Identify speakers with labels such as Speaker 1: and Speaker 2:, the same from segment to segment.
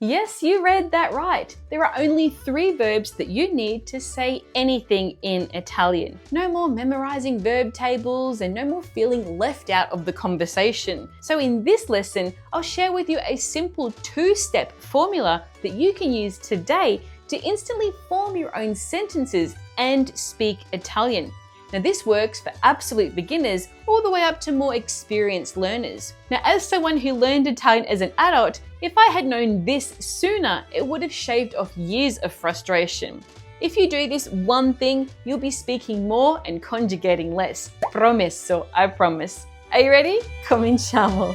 Speaker 1: Yes, you read that right. There are only 3 verbs that you need to say anything in Italian. No more memorizing verb tables and no more feeling left out of the conversation. So in this lesson, I'll share with you a simple 2-step formula that you can use today to instantly form your own sentences and speak Italian. Now this works for absolute beginners all the way up to more experienced learners. Now as someone who learned Italian as an adult, if I had known this sooner, it would have shaved off years of frustration. If you do this one thing, you'll be speaking more and conjugating less. Promesso, I promise. Are you ready? Cominciamo!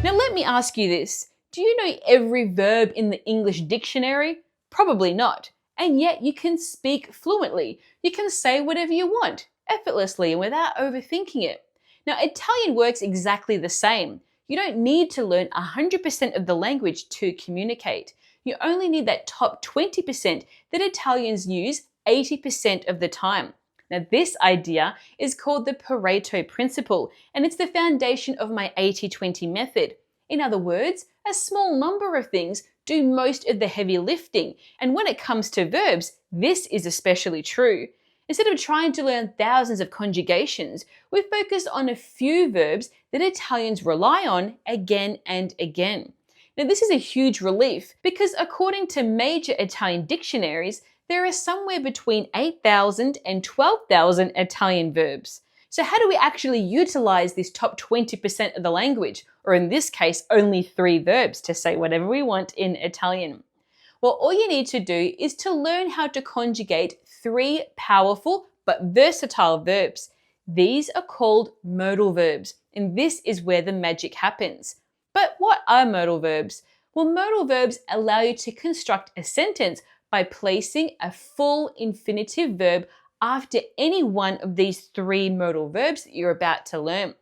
Speaker 1: Now let me ask you this. Do you know every verb in the English dictionary? Probably not. And yet you can speak fluently. You can say whatever you want, effortlessly and without overthinking it. Now, Italian works exactly the same. You don't need to learn 100% of the language to communicate. You only need that top 20% that Italians use 80% of the time. Now, this idea is called the Pareto principle, and it's the foundation of my 80-20 method. In other words, a small number of things do most of the heavy lifting, and when it comes to verbs, this is especially true. Instead of trying to learn thousands of conjugations, we've focused on a few verbs that Italians rely on again and again. Now this is a huge relief because according to major Italian dictionaries, there are somewhere between 8,000 and 12,000 Italian verbs. So how do we actually utilize this top 20% of the language, or in this case, only 3 verbs to say whatever we want in Italian? Well, all you need to do is to learn how to conjugate 3 powerful but versatile verbs. These are called modal verbs, and this is where the magic happens. But what are modal verbs? Well, modal verbs allow you to construct a sentence by placing a full infinitive verb after any one of these 3 modal verbs that you're about to learn.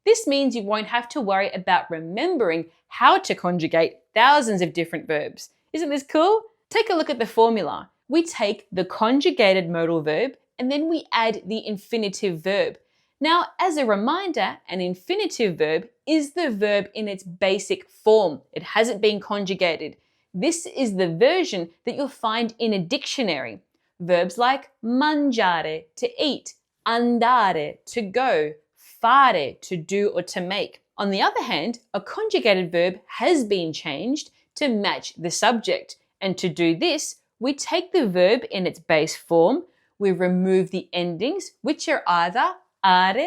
Speaker 1: This means you won't have to worry about remembering how to conjugate thousands of different verbs. Isn't this cool? Take a look at the formula. We take the conjugated modal verb and then we add the infinitive verb. Now, as a reminder, an infinitive verb is the verb in its basic form. It hasn't been conjugated. This is the version that you'll find in a dictionary. Verbs like mangiare, to eat, andare, to go, fare, to do or to make. On the other hand, a conjugated verb has been changed to match the subject. And to do this, we take the verb in its base form, we remove the endings, which are either are,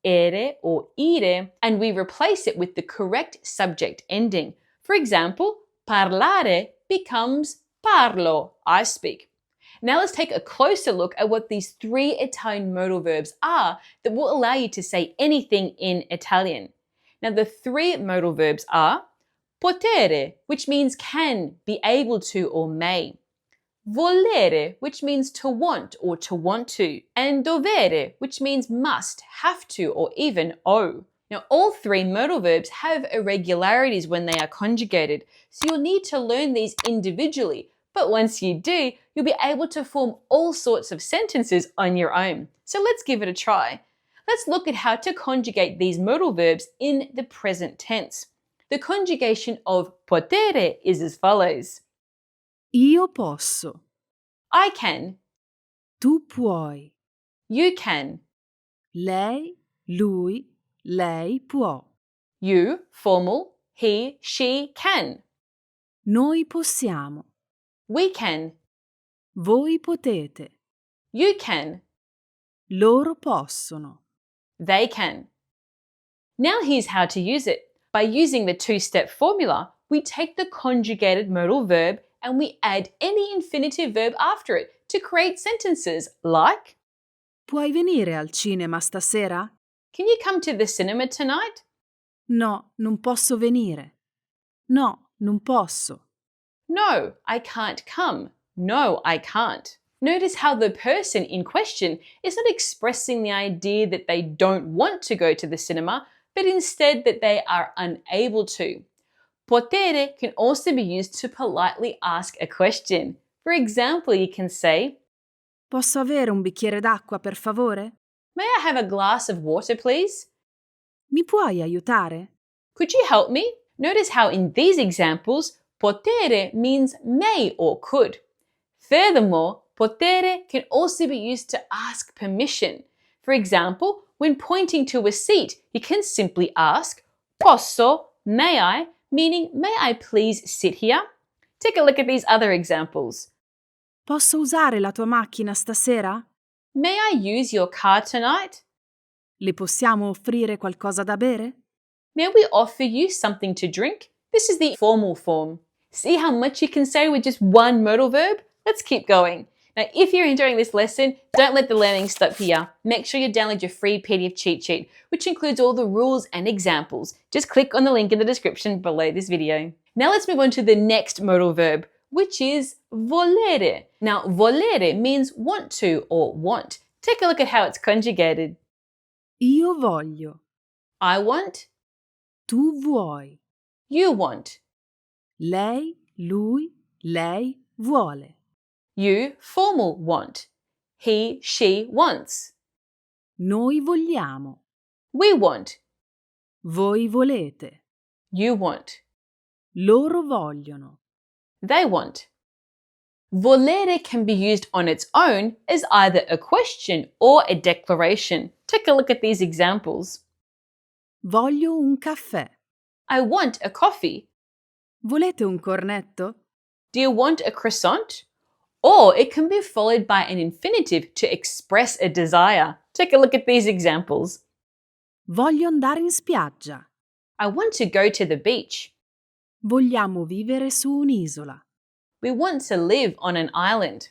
Speaker 1: ere, or ire, and we replace it with the correct subject ending. For example, parlare becomes parlo, I speak. Now let's take a closer look at what these 3 Italian modal verbs are that will allow you to say anything in Italian. Now the 3 modal verbs are potere, which means can, be able to, or may. Volere, which means to want or to want to. And dovere, which means must, have to, or even owe. Now all 3 modal verbs have irregularities when they are conjugated, so you'll need to learn these individually. But once you do, you'll be able to form all sorts of sentences on your own. So let's give it a try. Let's look at how to conjugate these modal verbs in the present tense. The conjugation of potere is as follows.
Speaker 2: Io posso.
Speaker 1: I can.
Speaker 2: Tu puoi.
Speaker 1: You can.
Speaker 2: Lei, lui, lei può.
Speaker 1: You, formal. He, she can.
Speaker 2: Noi possiamo.
Speaker 1: We can.
Speaker 2: Voi potete.
Speaker 1: You can.
Speaker 2: Loro possono.
Speaker 1: They can. Now here's how to use it. By using the 2-step formula, we take the conjugated modal verb and we add any infinitive verb after it to create sentences like
Speaker 2: Puoi venire al cinema stasera?
Speaker 1: Can you come to the cinema tonight?
Speaker 2: No, non posso venire. No, non posso.
Speaker 1: No, I can't come. No, I can't. Notice how the person in question is not expressing the idea that they don't want to go to the cinema, but instead that they are unable to. Potere can also be used to politely ask a question. For example, you can say,
Speaker 2: Posso avere un bicchiere d'acqua, per favore?
Speaker 1: May I have a glass of water, please?
Speaker 2: Mi puoi aiutare?
Speaker 1: Could you help me? Notice how in these examples, potere means may or could. Furthermore, potere can also be used to ask permission. For example, when pointing to a seat, you can simply ask, posso, may I, meaning may I please sit here? Take a look at these other examples.
Speaker 2: Posso usare la tua macchina stasera?
Speaker 1: May I use your car tonight?
Speaker 2: Le possiamo offrire qualcosa da bere?
Speaker 1: May we offer you something to drink? This is the formal form. See how much you can say with just one modal verb? Let's keep going. Now, if you're enjoying this lesson, don't let the learning stop here. Make sure you download your free PDF cheat sheet, which includes all the rules and examples. Just click on the link in the description below this video. Now let's move on to the next modal verb, which is volere. Now, volere means want to or want. Take a look at how it's conjugated.
Speaker 2: Io voglio.
Speaker 1: I want,
Speaker 2: Tu vuoi.
Speaker 1: you want.
Speaker 2: Lei, lui, lei vuole.
Speaker 1: You, formal, want. He, she, wants.
Speaker 2: Noi vogliamo.
Speaker 1: We want.
Speaker 2: Voi volete.
Speaker 1: You want.
Speaker 2: Loro vogliono.
Speaker 1: They want. Volere can be used on its own as either a question or a declaration. Take a look at these examples.
Speaker 2: Voglio un caffè.
Speaker 1: I want a coffee.
Speaker 2: Volete un cornetto?
Speaker 1: Do you want a croissant? Or it can be followed by an infinitive to express a desire. Take a look at these examples.
Speaker 2: Voglio andare in spiaggia.
Speaker 1: I want to go to the beach.
Speaker 2: Vogliamo vivere su un'isola.
Speaker 1: We want to live on an island.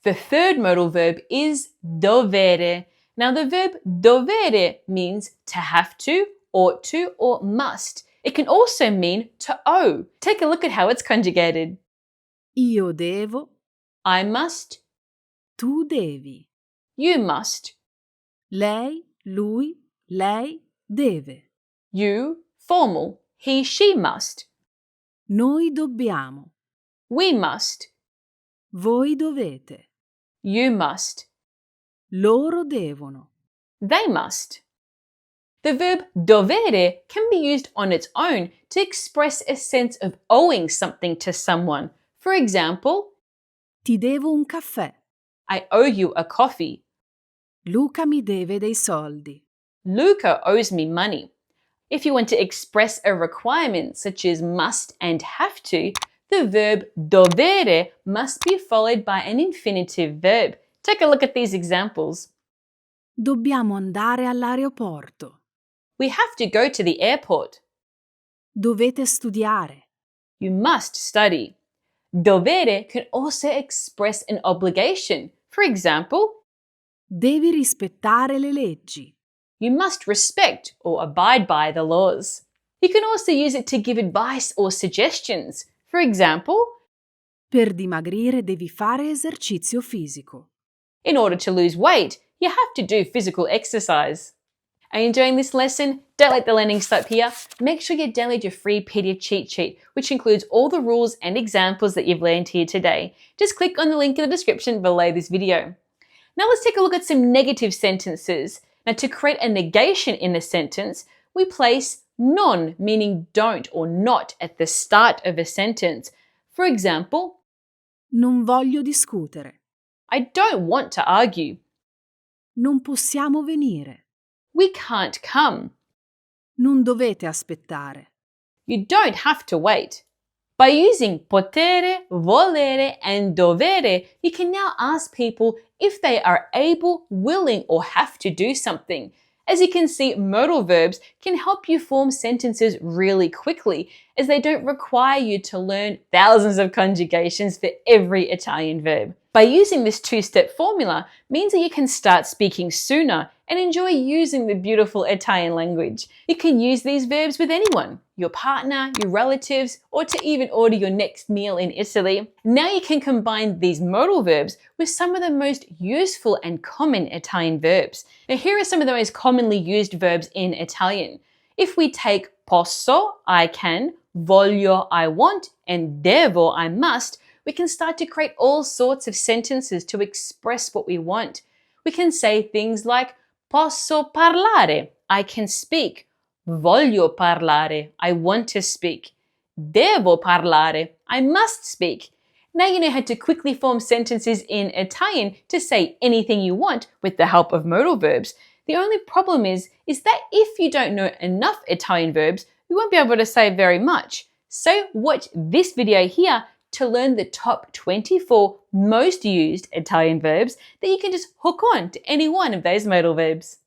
Speaker 1: The third modal verb is dovere. Now the verb dovere means to have to, ought to, or must. It can also mean to owe. Take a look at how it's conjugated.
Speaker 2: Io devo.
Speaker 1: I must,
Speaker 2: Tu devi.
Speaker 1: you must.
Speaker 2: Lei, lui, lei deve.
Speaker 1: You, formal, he, she must.
Speaker 2: Noi dobbiamo.
Speaker 1: We must.
Speaker 2: Voi dovete.
Speaker 1: You must.
Speaker 2: Loro devono.
Speaker 1: They must. The verb dovere can be used on its own to express a sense of owing something to someone. For example,
Speaker 2: Ti devo un caffè.
Speaker 1: I owe you a coffee.
Speaker 2: Luca mi deve dei soldi.
Speaker 1: Luca owes me money. If you want to express a requirement such as must and have to, the verb dovere must be followed by an infinitive verb. Take a look at these examples.
Speaker 2: Dobbiamo andare all'aeroporto.
Speaker 1: We have to go to the airport.
Speaker 2: Dovete studiare.
Speaker 1: You must study. Dovere can also express an obligation. For example,
Speaker 2: Devi rispettare le leggi.
Speaker 1: you must respect or abide by the laws. You can also use it to give advice or suggestions. For example,
Speaker 2: Per dimagrire devi fare esercizio fisico.
Speaker 1: in order to lose weight, you have to do physical exercise. Are you enjoying this lesson? Don't let the learning stop here. Make sure you download your free PDF cheat sheet, which includes all the rules and examples that you've learned here today. Just click on the link in the description below this video. Now let's take a look at some negative sentences. Now to create a negation in a sentence, we place non, meaning don't or not, at the start of a sentence. For example,
Speaker 2: Non voglio discutere.
Speaker 1: I don't want to argue.
Speaker 2: Non possiamo venire.
Speaker 1: We can't come.
Speaker 2: Non dovete aspettare.
Speaker 1: You don't have to wait. By using potere, volere, and dovere, you can now ask people if they are able, willing, or have to do something. As you can see, modal verbs can help you form sentences really quickly, as they don't require you to learn thousands of conjugations for every Italian verb. By using this two-step formula means that you can start speaking sooner and enjoy using the beautiful Italian language. You can use these verbs with anyone, your partner, your relatives, or to even order your next meal in Italy. Now you can combine these modal verbs with some of the most useful and common Italian verbs. Now here are some of the most commonly used verbs in Italian. If we take posso, I can, voglio, I want, and devo, I must, we can start to create all sorts of sentences to express what we want. We can say things like posso parlare, I can speak. Voglio parlare. I want to speak. Devo parlare. I must speak. Now you know how to quickly form sentences in Italian to say anything you want with the help of modal verbs. The only problem is that if you don't know enough Italian verbs, you won't be able to say very much. So watch this video here to learn the top 24 most used Italian verbs that you can just hook on to any one of those modal verbs.